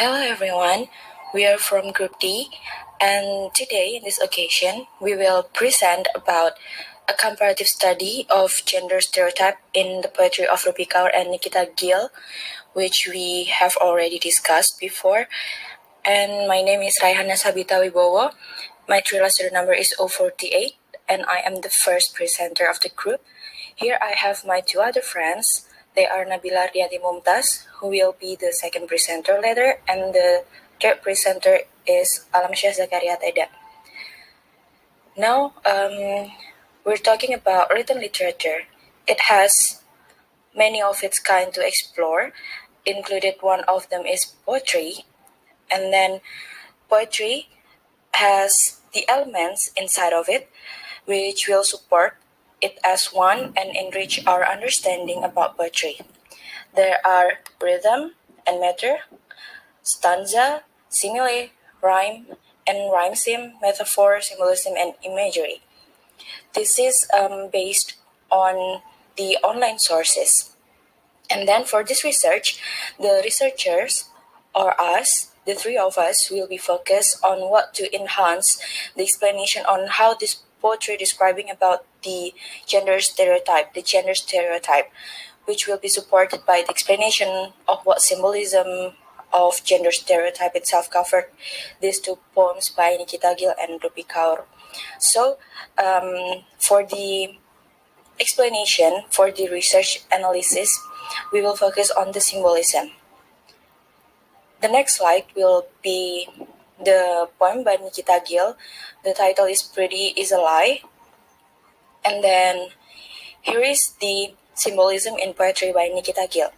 Hello everyone, we are from Group D, and today in this occasion we will present about a comparative study of gender stereotype in the poetry of Rupi Kaur and Nikita Gill, which we have already discussed before. And my name is Raihana Wibowo. My Trila student number is 048, and I am the first presenter of the group. Here I have my two other friends. They are Nabila, Ardianti, Mumtaz, who will be the second presenter later, and the third presenter is Alamsyah, Zakaria, Theda. Now, we're talking about written literature. It has many of its kind to explore. Included one of them is poetry, and then poetry has the elements inside of it which will support it as one and enrich our understanding about poetry. There are rhythm and meter, stanza, simile, rhyme, and rhyme sim, metaphor, symbolism, and imagery. This is based on the online sources. And then for this research, the researchers or us, the three of us, will be focused on what to enhance the explanation on how this poetry describing about the gender stereotype, which will be supported by the explanation of what symbolism of gender stereotype itself covered these two poems by Nikita Gill and Rupi Kaur. So, for the explanation, for the research analysis, we will focus on the symbolism. The next slide will be the poem by Nikita Gill. The title is Pretty is a Lie. And then here is the symbolism in poetry by Nikita Gill.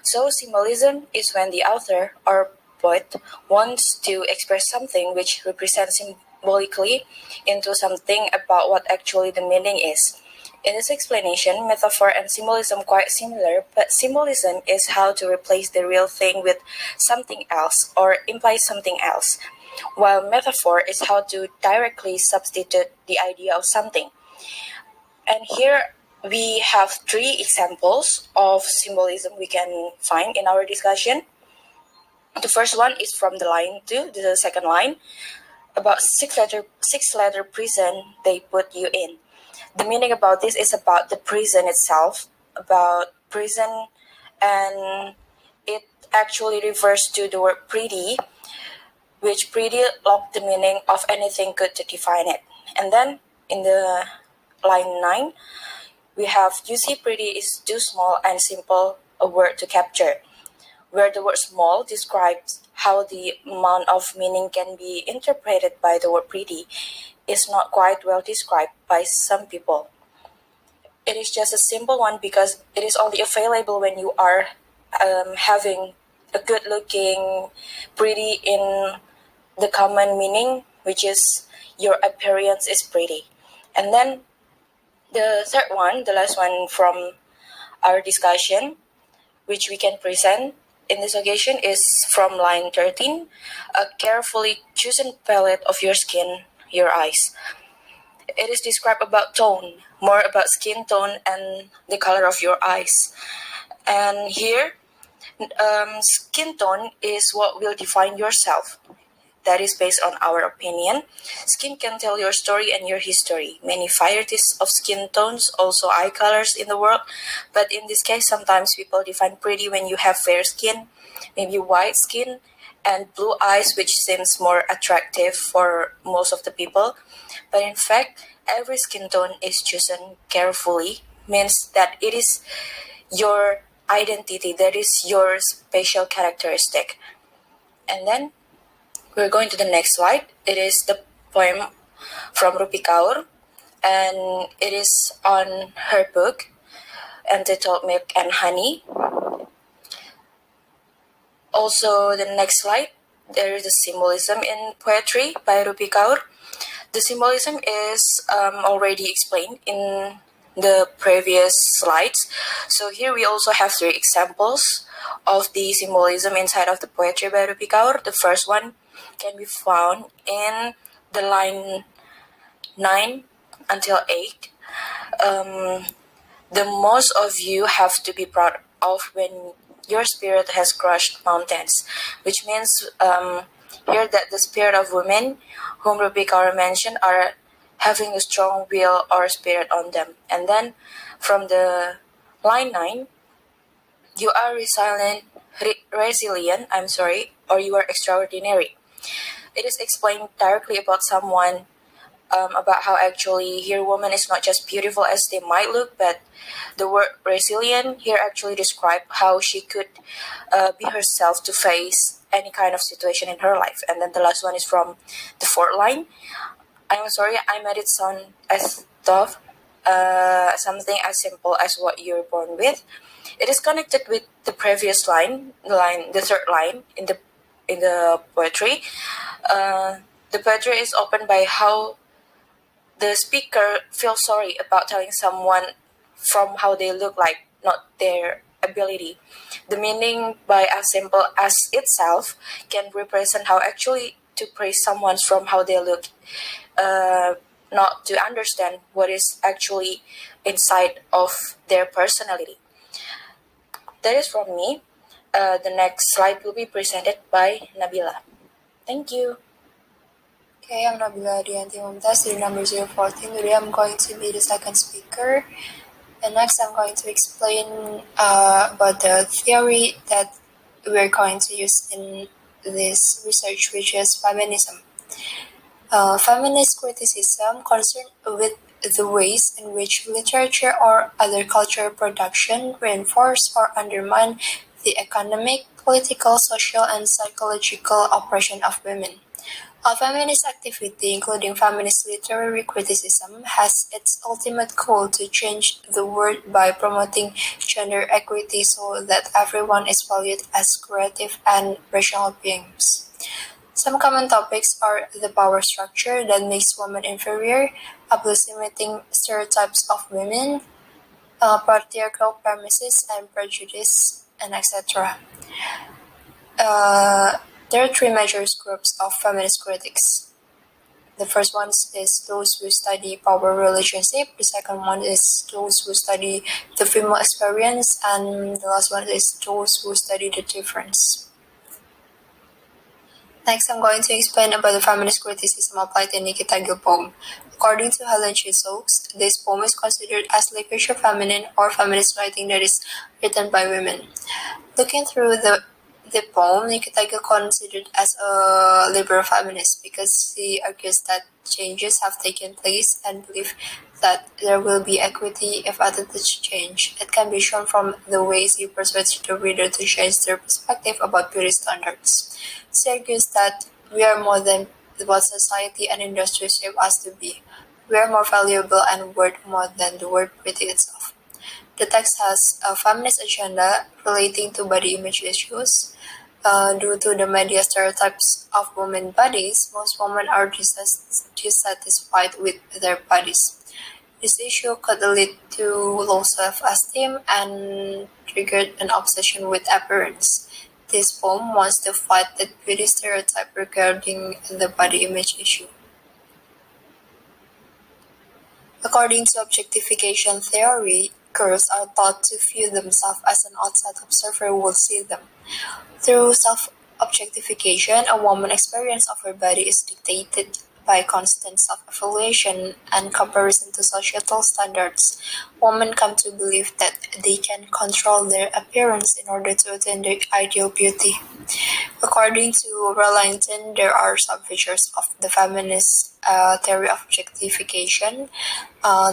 So symbolism is when the author or poet wants to express something which represents symbolically into something about what actually the meaning is. In this explanation, metaphor and symbolism quite similar, but symbolism is how to replace the real thing with something else or imply something else, while metaphor is how to directly substitute the idea of something. And here we have three examples of symbolism we can find in our discussion. The first one is from the line 2, the second line, about six letter prison they put you in. The meaning about this is about the prison itself, about prison, and it actually refers to the word pretty, which pretty locked the meaning of anything good to define it. And then in the line 9, we have you see pretty is too small and simple a word to capture, where the word small describes how the amount of meaning can be interpreted by the word pretty is not quite well described by some people. It is just a simple one because it is only available when you are having a good looking pretty in the common meaning, which is your appearance is pretty. And then the third one, the last one from our discussion, which we can present in this occasion, is from line 13, a carefully chosen palette of your skin, your eyes. It is described about tone, more about skin tone and the color of your eyes. And here, skin tone is what will define yourself. That is based on our opinion. Skin can tell your story and your history. Many varieties of skin tones, also eye colors in the world. But in this case, sometimes people define pretty when you have fair skin, maybe white skin, and blue eyes, which seems more attractive for most of the people. But in fact, every skin tone is chosen carefully, means that it is your identity, that is your special characteristic. And then we're going to the next slide. It is the poem from Rupi Kaur, and it is on her book entitled Milk and Honey. Also, the next slide, there is the symbolism in poetry by Rupi Kaur. The symbolism is already explained in the previous slides. So here we also have three examples of the symbolism inside of the poetry by Rupi Kaur. The first one can be found in the line 9 until 8. The most of you have to be proud of when your spirit has crushed mountains, which means here that the spirit of women, whom Rebecca mentioned, are having a strong will or spirit on them. And then from the line 9, you are resilient, or you are extraordinary. It is explained directly about someone, about how actually here woman is not just beautiful as they might look, but the word resilient here actually describe how she could be herself to face any kind of situation in her life. And then the last one is from the fourth line. I'm sorry, I made it sound as tough, something as simple as what you're born with. It is connected with the previous line, the third line in the poetry. The poetry is opened by how the speaker feels sorry about telling someone from how they look like, not their ability. The meaning, by as simple as itself, can represent how actually to praise someone from how they look, not to understand what is actually inside of their personality. That is from me. The next slide will be presented by Nabila. Thank you. Okay, I'm Nabila Ardianti Mumtaz, student number 014. Today I'm going to be the second speaker. And next I'm going to explain about the theory that we're going to use in this research, which is feminism. Feminist criticism concerned with the ways in which literature or other cultural production reinforce or undermine the economic, political, social, and psychological oppression of women. A feminist activity, including feminist literary criticism, has its ultimate goal to change the world by promoting gender equity so that everyone is valued as creative and rational beings. Some common topics are the power structure that makes women inferior, approximating stereotypes of women, patriarchal premises and prejudice, and etc. There are three major groups of feminist critics. The first one is those who study power relationship, the second one is those who study the female experience, and the last one is those who study the difference. Next, I'm going to explain about the feminist criticism applied in Nikita Gill poem. According to Helen Chisholm, this poem is considered as literature feminine or feminist writing that is written by women. Looking through the poem, Nikita Gill considered as a liberal feminist because she argues that changes have taken place and believe that there will be equity if attitudes change. It can be shown from the ways she persuades the reader to change their perspective about beauty standards. She argues that we are more than what society and industry shape us to be. We are more valuable and worth more than the word pretty itself. The text has a feminist agenda relating to body image issues. Due to the media stereotypes of women's bodies, most women are dissatisfied with their bodies. This issue could lead to low self-esteem and triggered an obsession with appearance. This poem wants to fight the beauty stereotype regarding the body image issue. According to objectification theory, girls are taught to view themselves as an outside observer will see them. Through self-objectification, a woman's experience of her body is dictated by constant self-evaluation and comparison to societal standards. Women come to believe that they can control their appearance in order to attain their ideal beauty. According to Langton, there are some features of the feminist theory of objectification.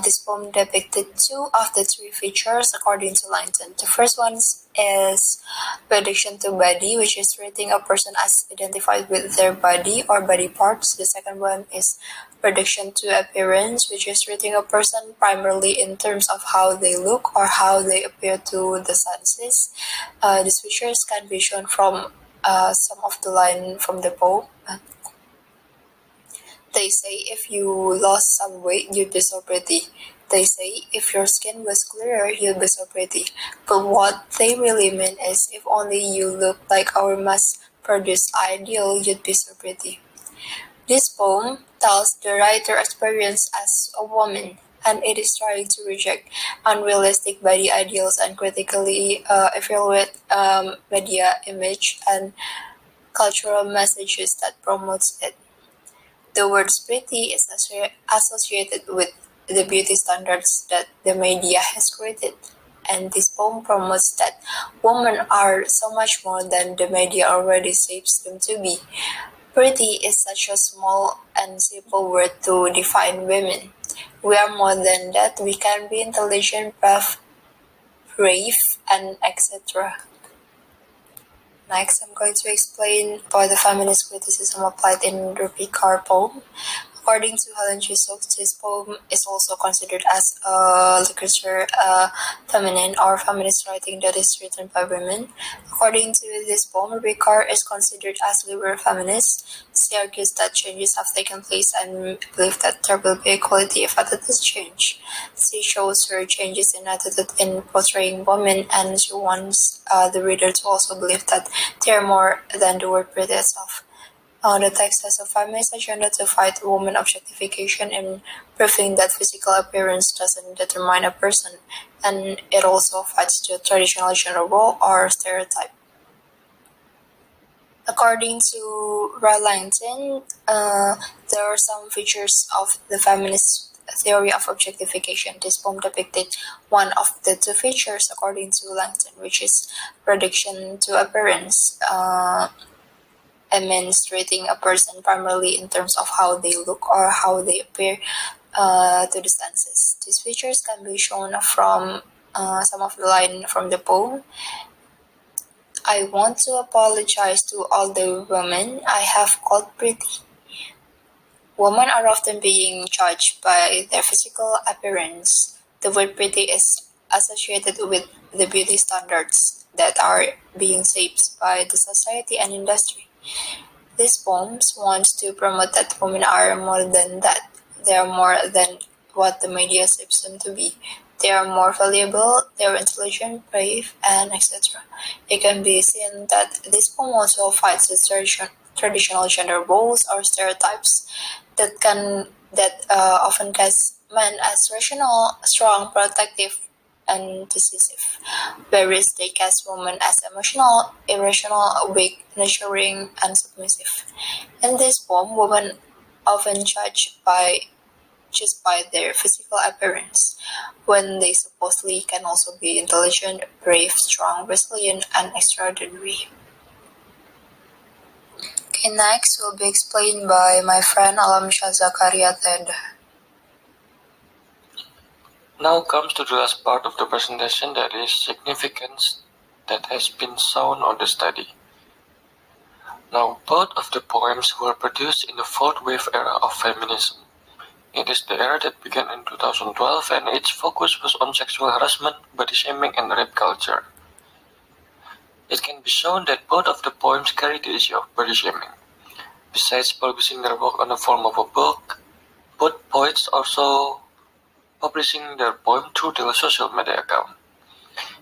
This poem depicted two of the three features according to Langton. The first one is prediction to body, which is treating a person as identified with their body or body parts. The second one is prediction to appearance, which is treating a person primarily in terms of how they look or how they appear to the senses. These features can be shown from some of the line from the poem. They say if you lost some weight, you'd be so pretty. They say if your skin was clearer, you'd be so pretty. But what they really mean is if only you look like our mass-produced ideal, you'd be so pretty. This poem tells the writer's experience as a woman, and it is trying to reject unrealistic body ideals and critically evaluate media image and cultural messages that promotes it. The word pretty is associated with the beauty standards that the media has created, and this poem promotes that women are so much more than the media already shapes them to be. Pretty is such a small and simple word to define women. We are more than that. We can be intelligent, brave, and etc. Next, I'm going to explain about the feminist criticism applied in the Picard poem. According to Helen Chisholm, this poem is also considered as a literature feminine or feminist writing that is written by women. According to this poem, Ricard is considered as liberal feminist. She argues that changes have taken place and believes that there will be equality if attitudes change. She shows her changes in attitude in portraying women, and she wants the reader to also believe that they are more than the word pretty itself. The text has a feminist agenda to fight woman objectification and proving that physical appearance doesn't determine a person, and it also fights the traditional gender role or stereotype. According to Raihana, there are some features of the feminist theory of objectification. This poem depicted one of the two features according to Langton, which is reduction to appearance. Demonstrating a person primarily in terms of how they look or how they appear to the senses. These features can be shown from some of the line from the poem. I want to apologize to all the women I have called pretty. Women are often being judged by their physical appearance. The word pretty is associated with the beauty standards that are being shaped by the society and industry. These poems want to promote that women are more than that. They are more than what the media shapes them to be. They are more valuable, they are intelligent, brave, and etc. It can be seen that this poem also fights the traditional gender roles or stereotypes that often cast men as rational, strong, protective, and decisive, whereas they cast women as emotional, irrational, weak, nurturing, and submissive. In this poem, women often just by their physical appearance, when they supposedly can also be intelligent, brave, strong, resilient, and extraordinary. Okay, next will be explained by my friend Alamsyah Zakaria Theda. Now comes to the last part of the presentation, that is significance that has been shown on the study. Now, both of the poems were produced in the fourth wave era of feminism. It is the era that began in 2012 and its focus was on sexual harassment, body shaming, and rape culture. It can be shown that both of the poems carry the issue of body shaming. Besides publishing their work on the form of a book, both poets also publishing their poem through their social media account.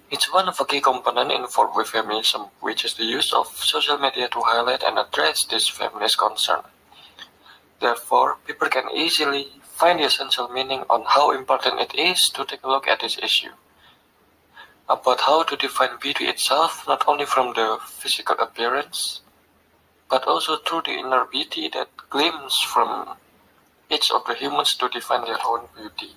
It's one of a key component in fourth wave feminism, which is the use of social media to highlight and address this feminist concern. Therefore, people can easily find the essential meaning on how important it is to take a look at this issue. About how to define beauty itself, not only from the physical appearance, but also through the inner beauty that gleams from each of the humans to define their own beauty.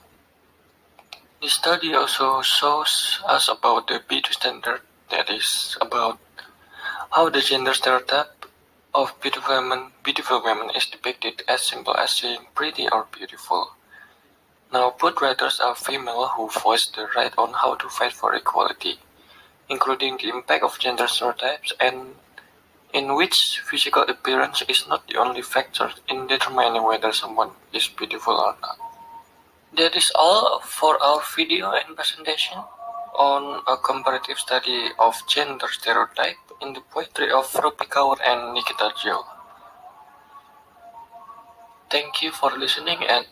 The study also shows us about the beauty standard, that is, about how the gender stereotype of beautiful women is depicted as simple as saying pretty or beautiful. Now, both writers are female who voiced the right on how to fight for equality, including the impact of gender stereotypes and in which physical appearance is not the only factor in determining whether someone is beautiful or not. That is all for our video and presentation on a comparative study of gender stereotype in the poetry of Rupi Kaur and Nikita Jo. Thank you for listening and